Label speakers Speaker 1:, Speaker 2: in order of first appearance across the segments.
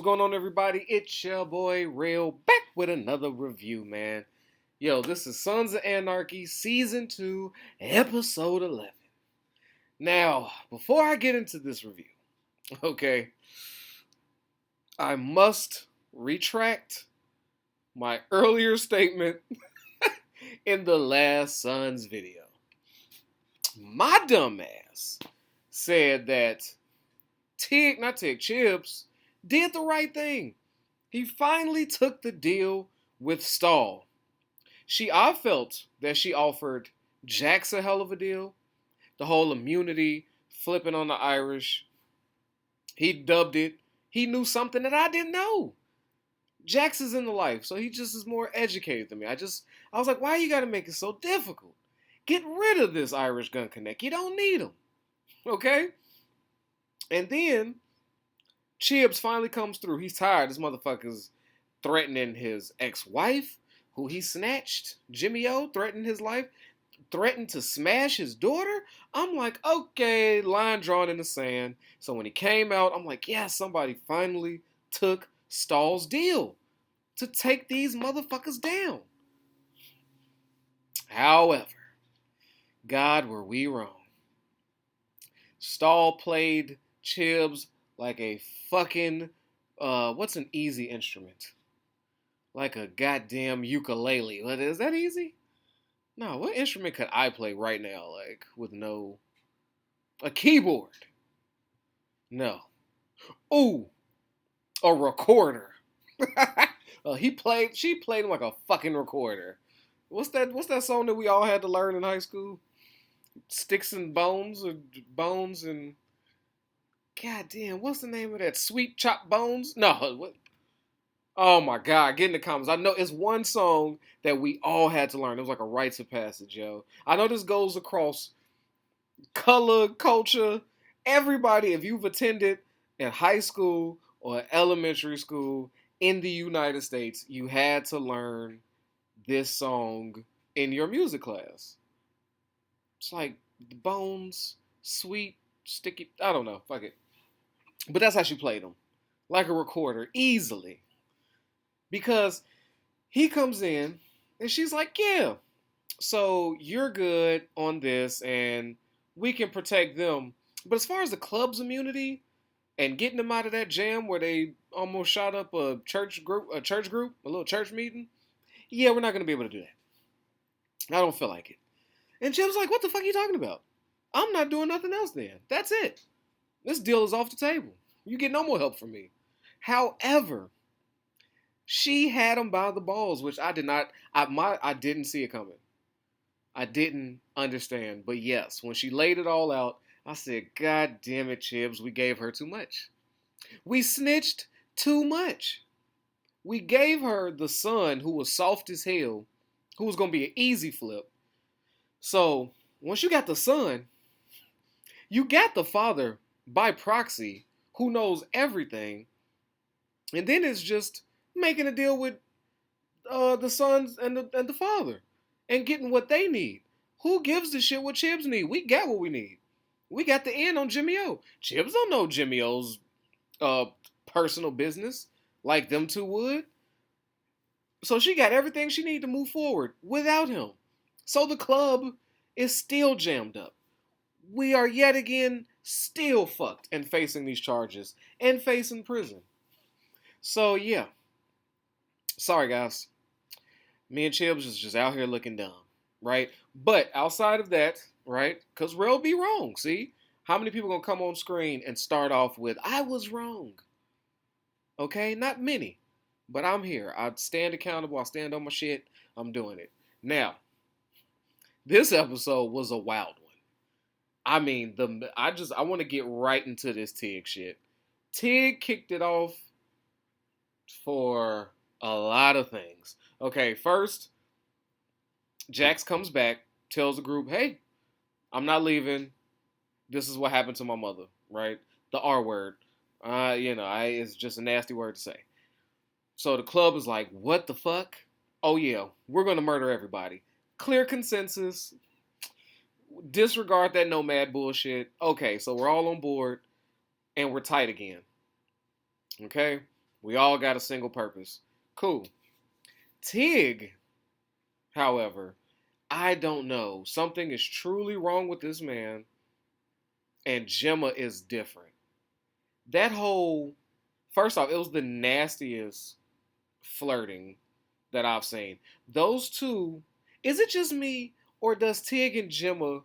Speaker 1: going on, everybody? It's your boy Real back with another review, man. Yo, this is Sons of Anarchy, Season 2, Episode 11. Now, before I get into this review, okay, I must retract my earlier statement in the last Sons video. My dumb ass said that Chips did the right thing. He finally took the deal with Stahl. I felt that she offered Jax a hell of a deal. The whole immunity, flipping on the Irish. He dubbed it. He knew something that I didn't know. Jax is in the life, so he just is more educated than me. I was like, why you gotta make it so difficult? Get rid of this Irish gun connect. You don't need him. Okay? And then Chips finally comes through. He's tired. This motherfucker's threatening his ex-wife, who he snatched. Jimmy O threatened his life, threatened to smash his daughter. I'm like, okay, line drawn in the sand. So when he came out, I'm like, yeah, somebody finally took Stahl's deal to take these motherfuckers down. However, God, were we wrong. Stahl played Chibbs like a fucking, what's an easy instrument? Like a goddamn ukulele. What, is that easy? No, what instrument could I play right now, like, with no... A keyboard. No. Ooh, a recorder. She played him like a fucking recorder. What's that song that we all had to learn in high school? Sticks and Bones, or Bones and... God damn, what's the name of that? Sweet Chop Bones? No, what? Oh my God, get in the comments. I know it's one song that we all had to learn. It was like a rites of passage, yo. I know this goes across color, culture, everybody. If you've attended in high school or elementary school in the United States, you had to learn this song in your music class. It's like Bones, Sweet, Sticky, I don't know, fuck it. But that's how she played him. Like a recorder, easily. Because he comes in and she's like, yeah, so you're good on this and we can protect them. But as far as the club's immunity and getting them out of that jam where they almost shot up a church group, a little church meeting, yeah, we're not going to be able to do that. I don't feel like it. And Jim's like, what the fuck are you talking about? I'm not doing nothing else then. That's it. This deal is off the table. You get no more help from me. However, she had him by the balls, which I did not. I didn't see it coming. I didn't understand. But yes, when she laid it all out, I said, God damn it, Chibs, we gave her too much. We snitched too much. We gave her the son who was soft as hell, who was going to be an easy flip. So once you got the son, you got the father by proxy who knows everything. And then it's just making a deal with the sons and the father and getting what they need. Who gives the shit what Chibs need? We got what we need. We got the end on Jimmy O. Chibs don't know Jimmy O's personal business like them two would. So she got everything she need to move forward without him. So the club is still jammed up. We are yet again still fucked and facing these charges and facing prison. So yeah. Sorry guys. Me and Chibs is just out here looking dumb, right? But outside of that, right? Because Rel be wrong, see? How many people gonna come on screen and start off with, I was wrong? Okay, not many. But I'm here. I stand accountable. I stand on my shit. I'm doing it. Now, this episode was a wild one. I mean, I want to get right into this Tig shit. Tig kicked it off for a lot of things. Okay, first, Jax comes back, tells the group, hey, I'm not leaving. This is what happened to my mother, right? The R word. It's just a nasty word to say. So the club is like, what the fuck? Oh yeah, we're going to murder everybody. Clear consensus. Disregard that nomad bullshit. Okay, so we're all on board and we're tight again. Okay? We all got a single purpose. Cool. Tig, however, I don't know. Something is truly wrong with this man, and Gemma is different. That whole, first off, it was the nastiest flirting that I've seen. Those two, is it just me, or does Tig and Gemma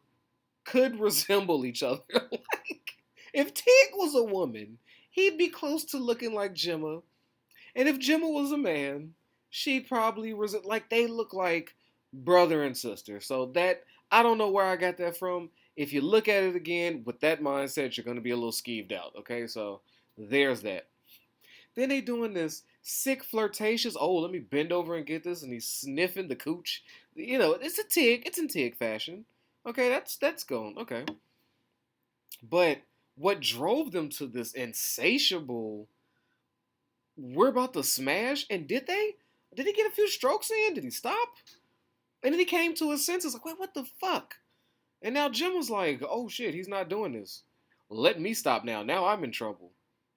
Speaker 1: could resemble each other? Like, if Tig was a woman, he'd be close to looking like Gemma. And if Gemma was a man, she'd probably like they look like brother and sister. So that I don't know where I got that from. If you look at it again with that mindset, you're gonna be a little skeeved out. Okay, so there's that. Then they doing this sick flirtatious. Oh, let me bend over and get this, and he's sniffing the cooch. You know, it's a Tig. It's in Tig fashion. Okay, that's going okay. But what drove them to this insatiable? We're about to smash, and did they? Did he get a few strokes in? Did he stop? And then he came to his senses, like, wait, what the fuck? And now Jim was like, oh shit, he's not doing this. Let me stop now. Now I'm in trouble.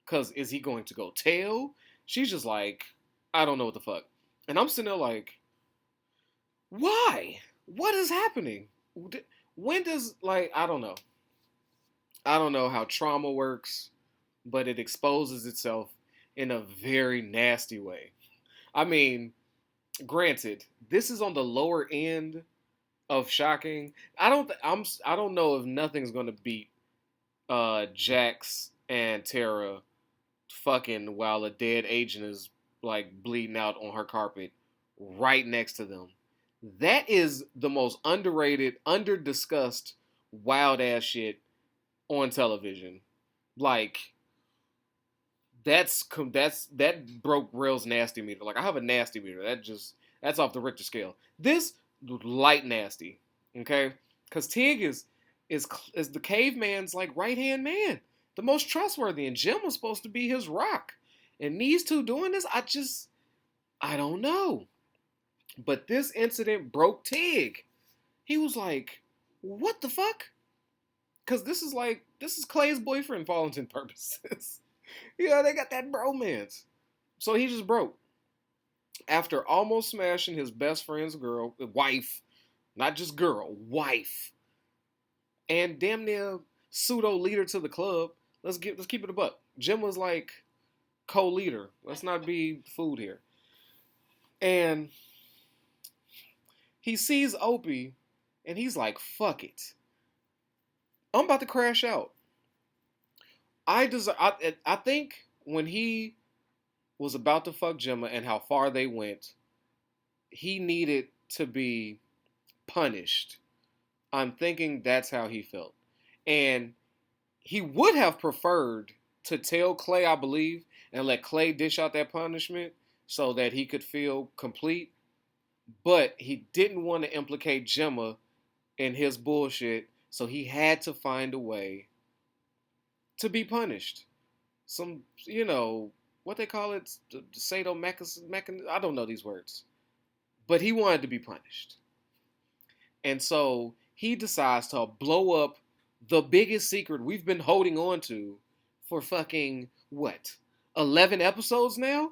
Speaker 1: Because is he going to go tell? She's just like, I don't know what the fuck. And I'm sitting there like, why? What is happening? When does, like, I don't know. I don't know how trauma works, but it exposes itself in a very nasty way. I mean, granted, this is on the lower end of shocking. I don't know if nothing's gonna beat Jax and Tara fucking while a dead agent is like bleeding out on her carpet right next to them. That is the most underrated, under-discussed, wild ass shit on television. Like that broke Rail's nasty meter. Like I have a nasty meter. That's off the Richter scale. This light nasty, okay? Because Tig is the caveman's like right hand man, the most trustworthy, and Jim was supposed to be his rock. And these two doing this, I don't know. But this incident broke Tig. He was like, what the fuck? Because this is Clay's boyfriend for all intents and purposes. You know, they got that bromance. So he just broke. After almost smashing his best friend's wife, not just girl, wife, and damn near pseudo leader to the club. Let's keep it a buck. Jim was like co-leader. Let's not be fooled here. And he sees Opie, and he's like, "Fuck it, I'm about to crash out." I think when he was about to fuck Gemma and how far they went, he needed to be punished. I'm thinking that's how he felt. And he would have preferred to tell Clay, I believe, and let Clay dish out that punishment so that he could feel complete. But he didn't want to implicate Gemma in his bullshit, so he had to find a way to be punished. What they call it, sadomasochism. I don't know these words, but he wanted to be punished, and so he decides to blow up the biggest secret we've been holding on to for fucking what, 11 episodes now.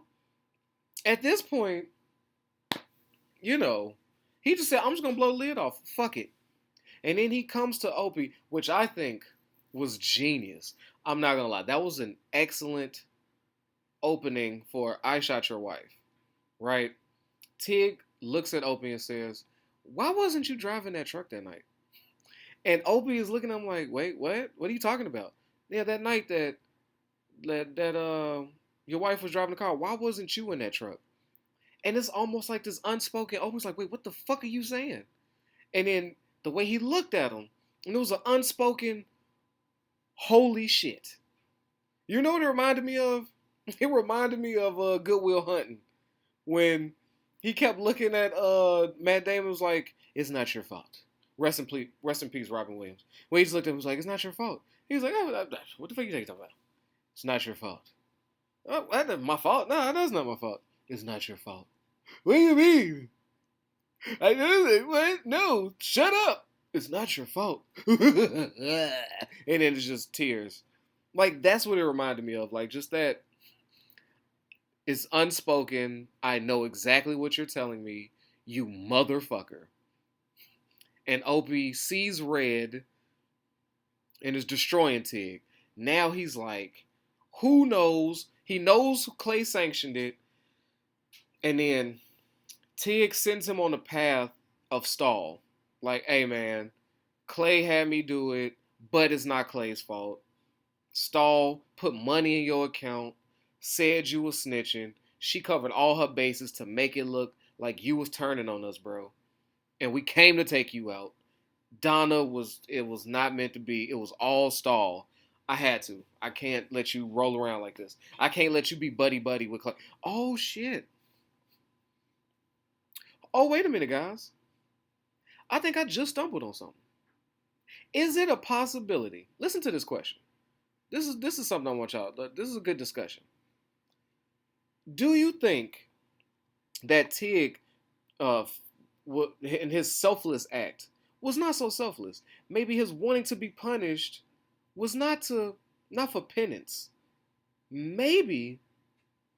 Speaker 1: At this point, he just said, "I'm just gonna blow the lid off. Fuck it." And then he comes to Opie, which I think was genius. I'm not gonna lie, that was an excellent opening for "I Shot Your Wife," right? Tig looks at Opie and says, "Why wasn't you driving that truck that night?" And Opie is looking at him like, "Wait, what? What are you talking about?" "Yeah, that night that your wife was driving the car. Why wasn't you in that truck?" And it's almost like this unspoken. Opie's like, "Wait, what the fuck are you saying?" And then the way he looked at him, and it was an unspoken, "Holy shit." You know what it reminded me of? It reminded me of Good Will Hunting, when he kept looking at Matt Damon, was like, "It's not your fault." Rest in peace, Robin Williams. When he just looked at him, was like, "It's not your fault." He was like, "Oh, what the fuck are you talking about? It's not your fault." "Oh, that's my fault." "No, that's not my fault." "It's not your fault." "What do you mean?" What? "No, shut up. It's not your fault." And then it's just tears. Like, that's what it reminded me of. Like, just that. It's unspoken. I know exactly what you're telling me, you motherfucker. And Opie sees red and is destroying Tig. Now he's like, who knows? He knows Clay sanctioned it. And then Tig sends him on the path of stall. Like, hey man, Clay had me do it, but it's not Clay's fault. Stall put money in your account, said you was snitching. She covered all her bases to make it look like you was turning on us, bro. And we came to take you out. Donna it was not meant to be. It was all Stall. I had to. I can't let you roll around like this. I can't let you be buddy buddy with Clay. Oh shit. Oh wait a minute, guys. I think I just stumbled on something. Is it a possibility? Listen to this question. This is something I want y'all. This is a good discussion. Do you think that Tig, uh, in his selfless act, was not so selfless? Maybe his wanting to be punished was not for penance. Maybe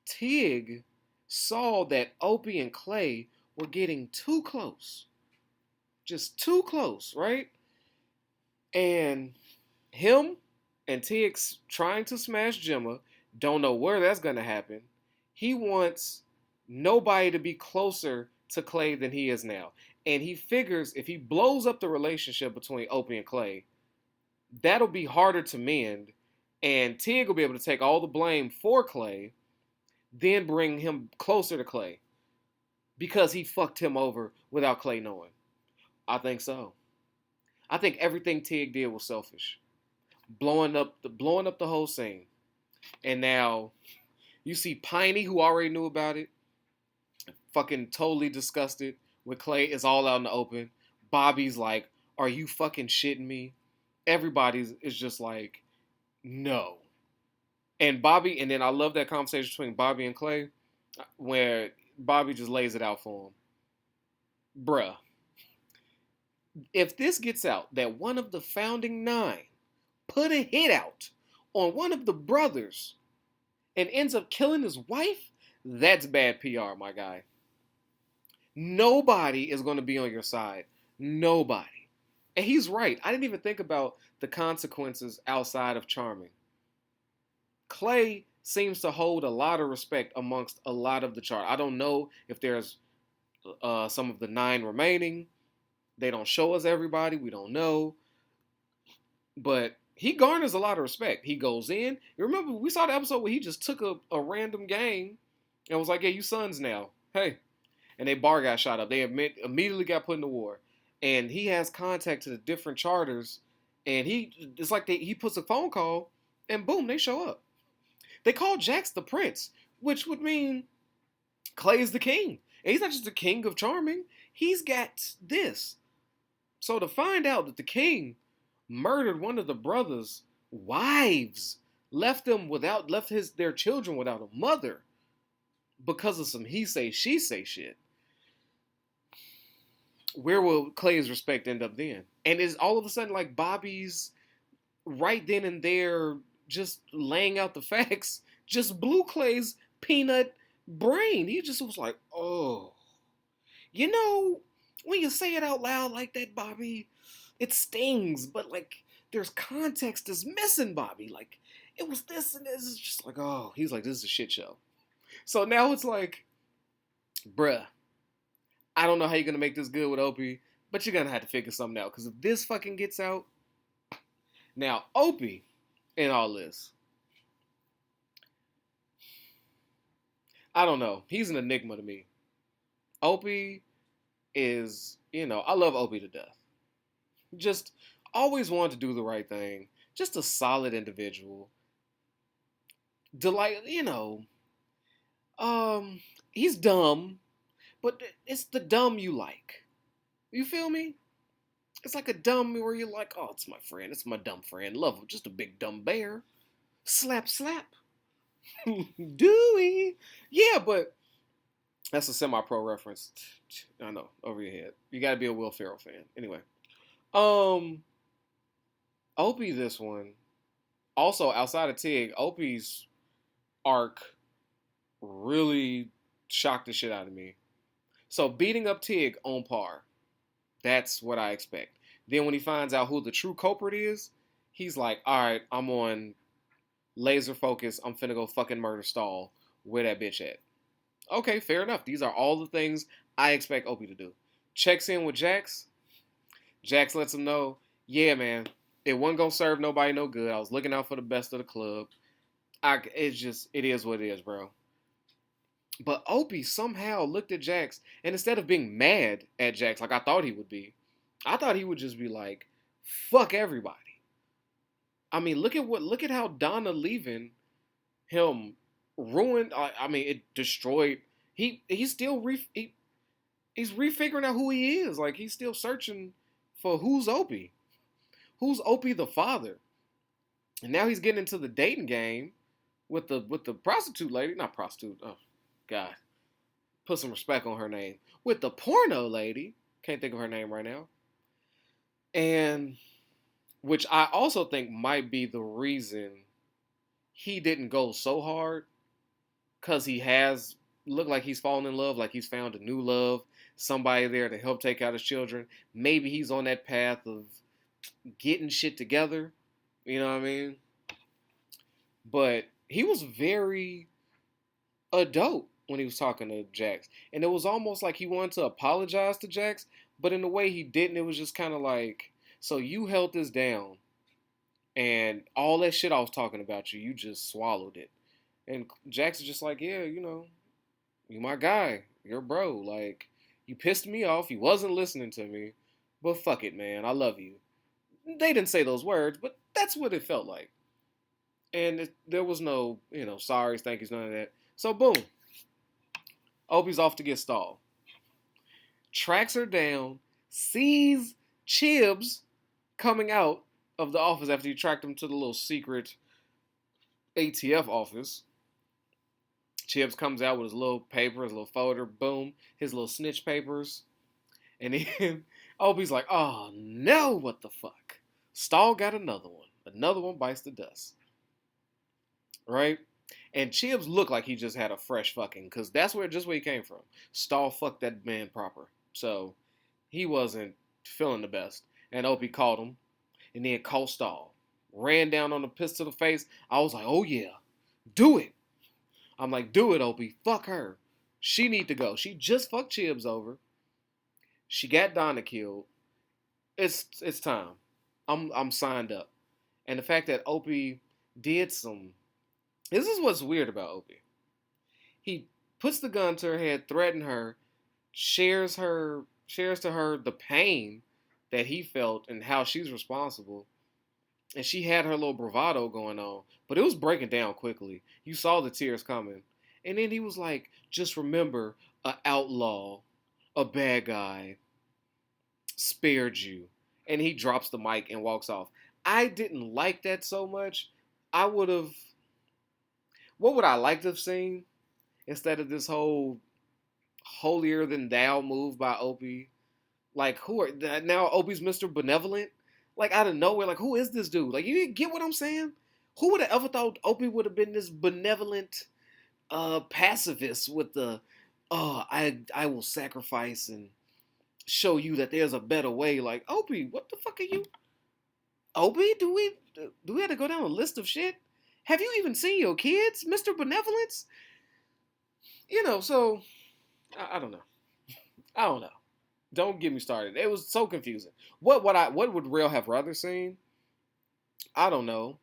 Speaker 1: Tig saw that Opie and Clay were getting too close, just too close, right? And him and Tig's trying to smash Gemma, don't know where that's gonna happen. He wants nobody to be closer to Clay than he is now. And he figures if he blows up the relationship between Opie and Clay, that'll be harder to mend. And Tig will be able to take all the blame for Clay, then bring him closer to Clay because he fucked him over without Clay knowing. I think so. I think everything Tig did was selfish, blowing up the whole scene. And now you see Piney, who already knew about it, fucking totally disgusted with Clay. It's all out in the open. Bobby's like, "Are you fucking shitting me?" Everybody is just like, "No." And Bobby, and then I love that conversation between Bobby and Clay, where Bobby just lays it out for him. Bruh, if this gets out that one of the founding nine put a hit out on one of the brothers and ends up killing his wife, that's bad PR, my guy. Nobody is going to be on your side. Nobody. And he's right. I didn't even think about the consequences outside of charming. Clay seems to hold a lot of respect amongst a lot of the chart. I don't know if there's some of the nine remaining. They don't show us everybody. We don't know. But he garners a lot of respect. He goes in. You remember, we saw the episode where he just took a random gang and was like, "Yeah, you sons now. Hey." And their bar got shot up. They immediately got put in the war. And he has contact to the different charters. And it's like he puts a phone call and boom, they show up. They call Jax the prince, which would mean Clay is the king. And he's not just the king of charming. He's got this. So to find out that the king murdered one of the brothers' wives, left their children without a mother because of some he say she say shit. Where will Clay's respect end up then? And is all of a sudden like Bobby's right then and there just laying out the facts just blew Clay's peanut brain. He just was like, oh, you know, when you say it out loud like that, Bobby, it stings, but like there's context is missing, Bobby. Like it was this and this. It's just like, oh, he's like, this is a shit show. So now it's like, bruh, I don't know how you're gonna make this good with Opie, but you're gonna have to figure something out. Because if this fucking gets out, now Opie in all this, I don't know. He's an enigma to me. Opie is, I love Opie to death. Just always wanted to do the right thing. Just a solid individual. Delight, he's dumb, but it's the dumb you like. You feel me? It's like a dumb where you're like, oh, it's my friend. It's my dumb friend. Love him. Just a big dumb bear. Slap, slap. Dewey. Yeah, but that's a semi-pro reference. I know, over your head. You got to be a Will Ferrell fan. Anyway. Opie this one. Also, outside of Tig, Opie's arc really shocked the shit out of me. So beating up Tig on par. That's what I expect. Then when he finds out who the true culprit is, he's like, all right, I'm on laser focus. I'm finna go fucking murder Stall. Where that bitch at? Okay, fair enough. These are all the things I expect Opie to do. Checks in with Jax. Jax lets him know, yeah, man, it wasn't gonna serve nobody no good. I was looking out for the best of the club. It is what it is, bro. But Opie somehow looked at Jax, and instead of being mad at Jax like I thought he would be, I thought he would just be like, "Fuck everybody." I mean, look at how Donna leaving him ruined. I mean, it destroyed. He's still he's refiguring out who he is. Like he's still searching for who's Opie the father, and now he's getting into the dating game with the prostitute lady, not prostitute. Oh God, put some respect on her name. With the porno lady, can't think of her name right now, and which I also think might be the reason he didn't go so hard, because he has looked like he's fallen in love, like he's found a new love, somebody there to help take out his children. Maybe he's on that path of getting shit together. You know what I mean? But he was very adult when he was talking to Jax. And it was almost like he wanted to apologize to Jax, but in the way he didn't, it was just kind of like, so you held this down, and all that shit I was talking about you just swallowed it. And Jax is just like, yeah, you my guy. You're bro. Like, you pissed me off. You wasn't listening to me. But fuck it, man. I love you. They didn't say those words, but that's what it felt like. And there was no, sorries, thank yous, none of that. So boom, Opie's off to get stalled. Tracks her down, sees Chibs coming out of the office after he tracked him to the little secret ATF office. Chibs comes out with his little paper, his little folder, boom, his little snitch papers. And then Opie's like, oh no, what the fuck? Stall got another one. Another one bites the dust. Right? And Chibs looked like he just had a fresh fucking, because that's where he came from. Stall fucked that man proper. So he wasn't feeling the best. And Opie called him, and then called Stall. Ran down on the pistol to the face. I was like, oh yeah, do it. I'm like, do it, Opie. Fuck her. She need to go. She just fucked Chibs over. She got Donna killed. It's time. I'm signed up. And the fact that Opie did some. This is what's weird about Opie. He puts the gun to her head, threatens her, shares to her the pain that he felt and how she's responsible. And she had her little bravado going on, but it was breaking down quickly. You saw the tears coming. And then he was like, just remember, an outlaw, a bad guy, spared you. And he drops the mic and walks off. I didn't like that so much. What would I like to have seen instead of this whole holier than thou move by Opie? Like, now Opie's Mr. Benevolent? Like, out of nowhere, like, who is this dude? Like, you get what I'm saying? Who would have ever thought Opie would have been this benevolent pacifist with the, I will sacrifice and show you that there's a better way. Like, Opie, what the fuck are you? Opie, do we have to go down a list of shit? Have you even seen your kids, Mr. Benevolence? So, I don't know. I don't know. Don't get me started. It was so confusing. What would Real have rather seen? I don't know.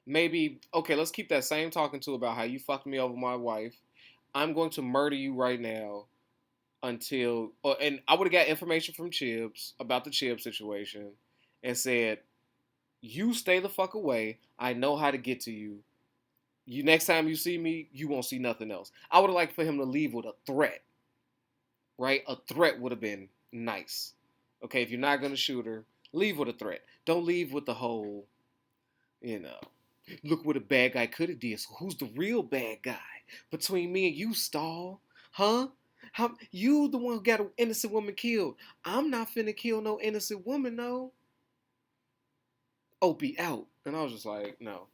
Speaker 1: Maybe, okay, let's keep that same talking to about how you fucked me over my wife. I'm going to murder you right now and I would have got information from Chibs about the Chibs situation and said, you stay the fuck away. I know how to get to you. Next time you see me, you won't see nothing else. I would have liked for him to leave with a threat. Right? A threat would have been nice. Okay, if you're not going to shoot her, leave with a threat. Don't leave with the whole, look what a bad guy could have did. So who's the real bad guy? Between me and you, Stall? Huh? You the one who got an innocent woman killed. I'm not finna kill no innocent woman, no. Opie out. And I was just like, no.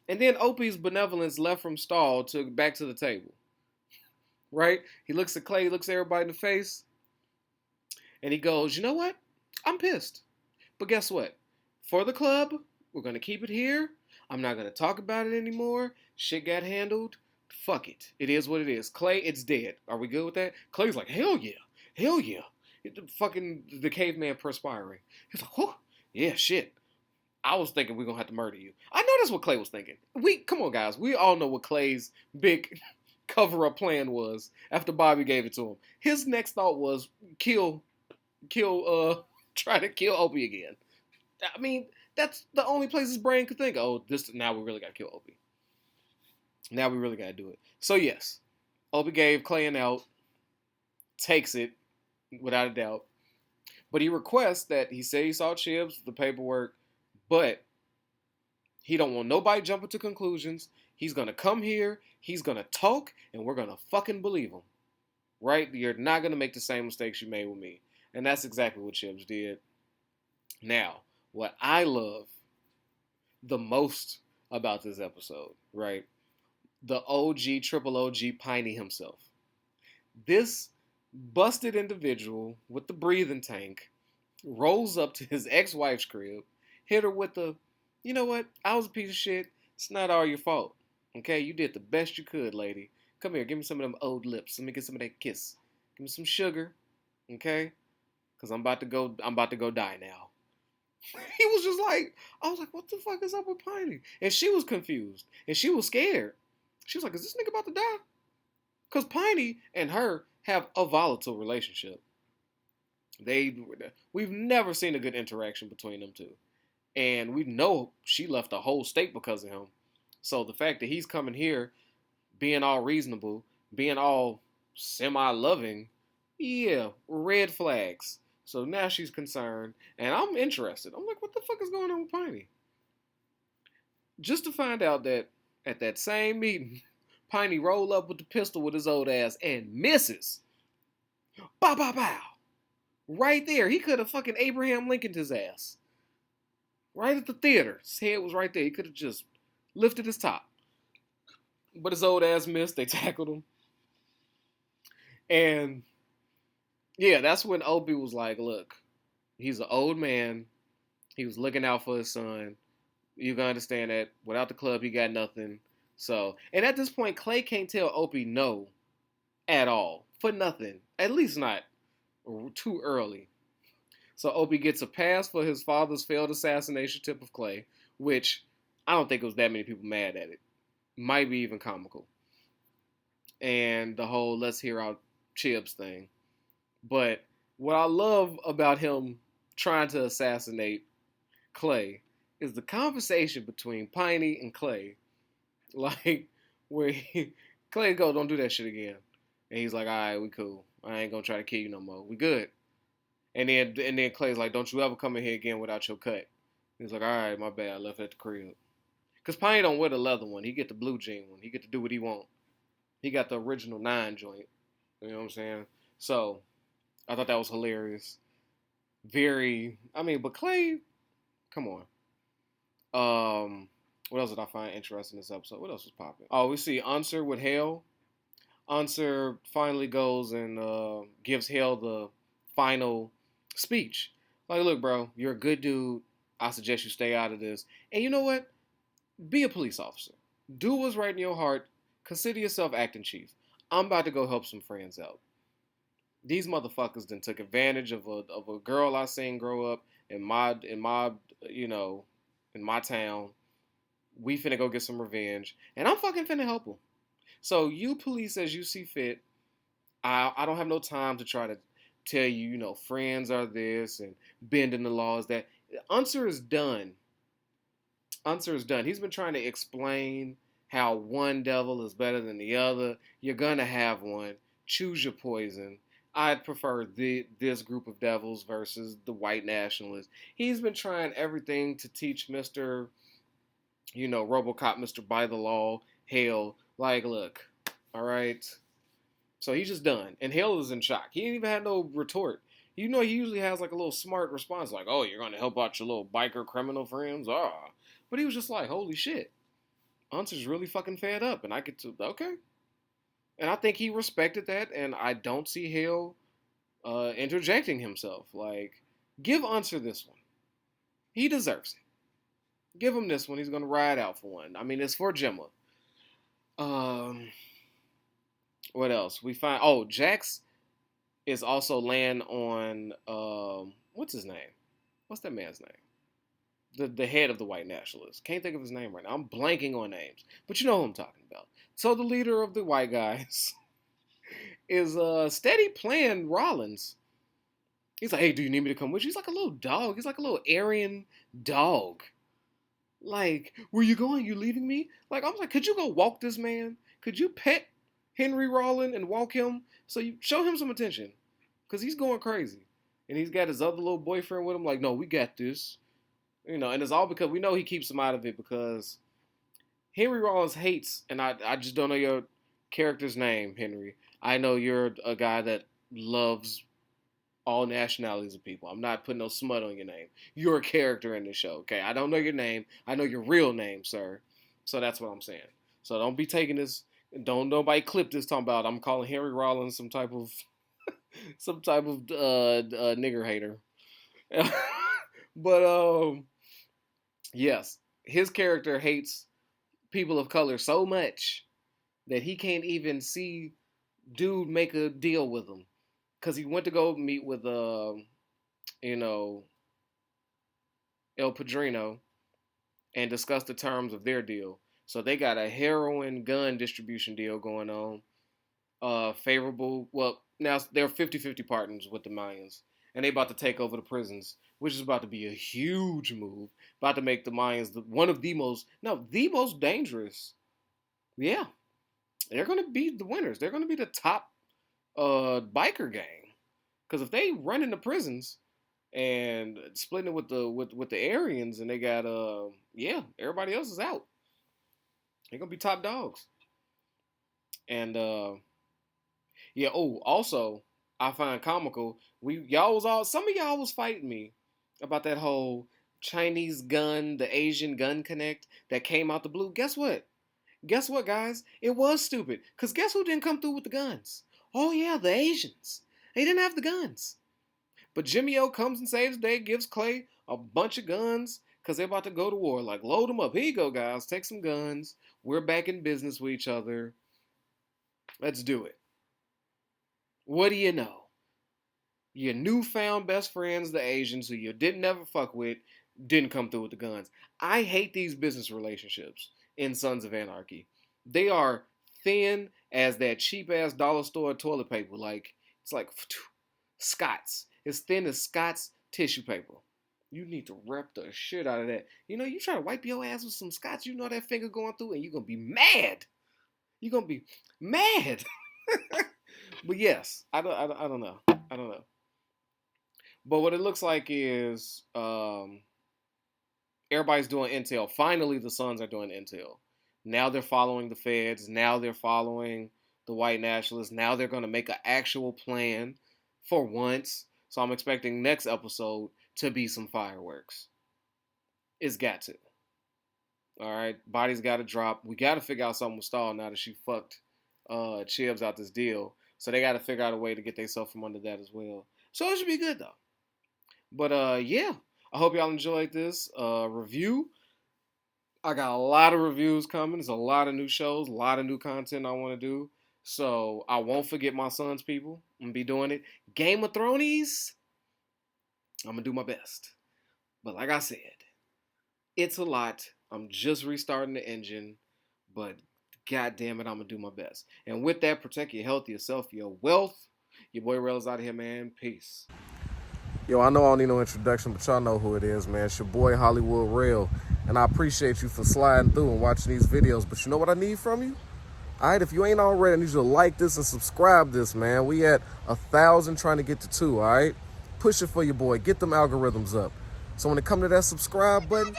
Speaker 1: And then Opie's benevolence left from stall to back to the table. Right? He looks at Clay, he looks at everybody in the face, and he goes, you know what? I'm pissed. But guess what? For the club, we're going to keep it here. I'm not going to talk about it anymore. Shit got handled. Fuck it. It is what it is. Clay, it's dead. Are we good with that? Clay's like, hell yeah. Hell yeah. Fucking the caveman perspiring. He's like, oh, yeah, shit. I was thinking we're going to have to murder you. I know that's what Clay was thinking. Come on, guys. We all know what Clay's big cover-up plan was after Bobby gave it to him. His next thought was try to kill Opie again. I mean, that's the only place his brain could think, oh, now we really got to kill Opie. Now we really got to do it. So, yes, Opie gave Clay an out, takes it, without a doubt. But he requests that he say he saw Chips, the paperwork, but he don't want nobody jumping to conclusions. He's going to come here, he's going to talk, and we're going to fucking believe him. Right? You're not going to make the same mistakes you made with me. And that's exactly what Chips did. Now, what I love the most about this episode, right? The OG, triple OG Piney himself. This busted individual with the breathing tank rolls up to his ex-wife's crib, hit her with the, you know what? I was a piece of shit. It's not all your fault. Okay? You did the best you could, lady. Come here. Give me some of them old lips. Let me get some of that kiss. Give me some sugar. Okay? Because I'm about to go die now. He was just like, I was like, what the fuck is up with Piney? And she was confused. And she was scared. She was like, is this nigga about to die? Because Piney and her have a volatile relationship. We've never seen a good interaction between them two. And we know she left a whole state because of him. So the fact that he's coming here, being all reasonable, being all semi-loving, yeah, red flags. So now she's concerned, and I'm interested. I'm like, what the fuck is going on with Piney? Just to find out that at that same meeting, Piney rolled up with the pistol with his old ass and misses. Bow, bow, bow. Right there. He could have fucking Abraham Lincolned his ass. Right at the theater. His head was right there. He could have just lifted his top. But his old ass missed. They tackled him. And yeah, that's when Opie was like, look, he's an old man. He was looking out for his son. You can understand that. Without the club, he got nothing. So, and at this point, Clay can't tell Opie no at all. For nothing. At least not too early. So Opie gets a pass for his father's failed assassination tip of Clay, which I don't think it was that many people mad at it. Might be even comical. And the whole let's hear our Chips thing. But what I love about him trying to assassinate Clay is the conversation between Piney and Clay. Like, where Clay goes, don't do that shit again. And he's like, all right, we cool. I ain't gonna try to kill you no more. We good. And then Clay's like, don't you ever come in here again without your cut. He's like, all right, my bad. I left it at the crib. Because Piney don't wear the leather one. He get the blue jean one. He get to do what he want. He got the original 9 joint. You know what I'm saying? So, I thought that was hilarious. But Clay, come on. What else did I find interesting in this episode? What else was popping? Oh, we see Unser with Hale. Unser finally goes and gives Hale the final speech. Like, look, bro, you're a good dude. I suggest you stay out of this. And you know what? Be a police officer. Do what's right in your heart. Consider yourself acting chief. I'm about to go help some friends out. These motherfuckers then took advantage of a girl I seen grow up in my town. We finna go get some revenge, and I'm fucking finna help them. So you police as you see fit. I don't have no time to try to tell you, friends are this and bending the laws that. Unser is done. Unser is done. He's been trying to explain how one devil is better than the other. You're gonna have one. Choose your poison. I'd prefer this group of devils versus the white nationalists. He's been trying everything to teach Mr. RoboCop, Mr. By the Law, Hale. Like, look, all right. So he's just done. And Hale is in shock. He didn't even have no retort. He usually has like a little smart response like, oh, you're going to help out your little biker criminal friends? Ah. But he was just like, holy shit. Unser's really fucking fed up, and I get to okay. And I think he respected that, and I don't see Hale interjecting himself. Like, give Unser this one. He deserves it. Give him this one. He's gonna ride out for one. I mean, it's for Gemma. Um, what else? We find Jax is also laying on what's his name? What's that man's name? The head of the white nationalists. Can't think of his name right now. I'm blanking on names, but you know who I'm talking about. So the leader of the white guys is steady playing Rollins. He's like, hey, do you need me to come with you? He's like a little dog. He's like a little Aryan dog. Like, where you going? You leaving me? Like, I was like, could you go walk this man? Could you pet Henry Rollins and walk him? So you show him some attention. Because he's going crazy. And he's got his other little boyfriend with him. Like, no, we got this. You know, and it's all because we know he keeps him out of it because Henry Rollins hates, and I just don't know your character's name, Henry. I know you're a guy that loves all nationalities of people. I'm not putting no smut on your name. You're a character in the show, okay? I don't know your name. I know your real name, sir. So that's what I'm saying. So don't be taking this. Don't nobody clip this talking about I'm calling Henry Rollins some type of nigger hater. But yes, his character hates people of color so much that he can't even see dude make a deal with him. Because he went to go meet with, El Padrino and discuss the terms of their deal. So they got a heroin gun distribution deal going on. Favorable. Well, now they're 50-50 partners with the Mayans. And they about to take over the prisons, which is about to be a huge move. About to make the Mayans the most dangerous. Yeah. They're going to be the winners. They're going to be the top biker gang. Because if they run into prisons and splitting it with the Aryans and they got everybody else is out. They're gonna be top dogs. And also I find comical some of y'all was fighting me about that whole Chinese gun, the Asian gun connect that came out the blue. Guess what? Guess what, guys? It was stupid. Because guess who didn't come through with the guns? Oh, yeah, the Asians. They didn't have the guns. But Jimmy O comes and saves the day, gives Clay a bunch of guns because they're about to go to war. Like, load them up. Here you go, guys. Take some guns. We're back in business with each other. Let's do it. What do you know? Your newfound best friends, the Asians, who you didn't ever fuck with, didn't come through with the guns. I hate these business relationships in Sons of Anarchy. They are thin as that cheap-ass dollar store toilet paper. Like, it's like Scott's. It's thin as Scott's tissue paper. You need to rep the shit out of that. You know, you try to wipe your ass with some Scott's, you know that finger going through, and you're going to be mad. You're going to be mad. But yes, I don't know. I don't know. But what it looks like is everybody's doing intel. Finally, the Sons are doing intel. Now they're following the feds. Now they're following the white nationalists. Now they're going to make an actual plan for once. So I'm expecting next episode to be some fireworks. It's got to. All right. Body's got to drop. We got to figure out something with Stahl now that she fucked Chibs out this deal. So they got to figure out a way to get themselves from under that as well. So it should be good, though. But, yeah. I hope y'all enjoyed this review. I got a lot of reviews coming. There's a lot of new shows, a lot of new content I want to do. So I won't forget my Sons, people. I'm going to be doing it. Game of Thrones, I'm going to do my best. But like I said, it's a lot. I'm just restarting the engine. But God damn it, I'm going to do my best. And with that, protect your health, yourself, your wealth. Your boy Rail's out of here, man. Peace. Yo, I know I don't need no introduction, but y'all know who it is, man. It's your boy Hollywood Rail. And I appreciate you for sliding through and watching these videos. But you know what I need from you? All right, if you ain't already, I need you to like this and subscribe this, man. We at 1,000 trying to get to 2, all right? Push it for your boy. Get them algorithms up. So when it come to that subscribe button,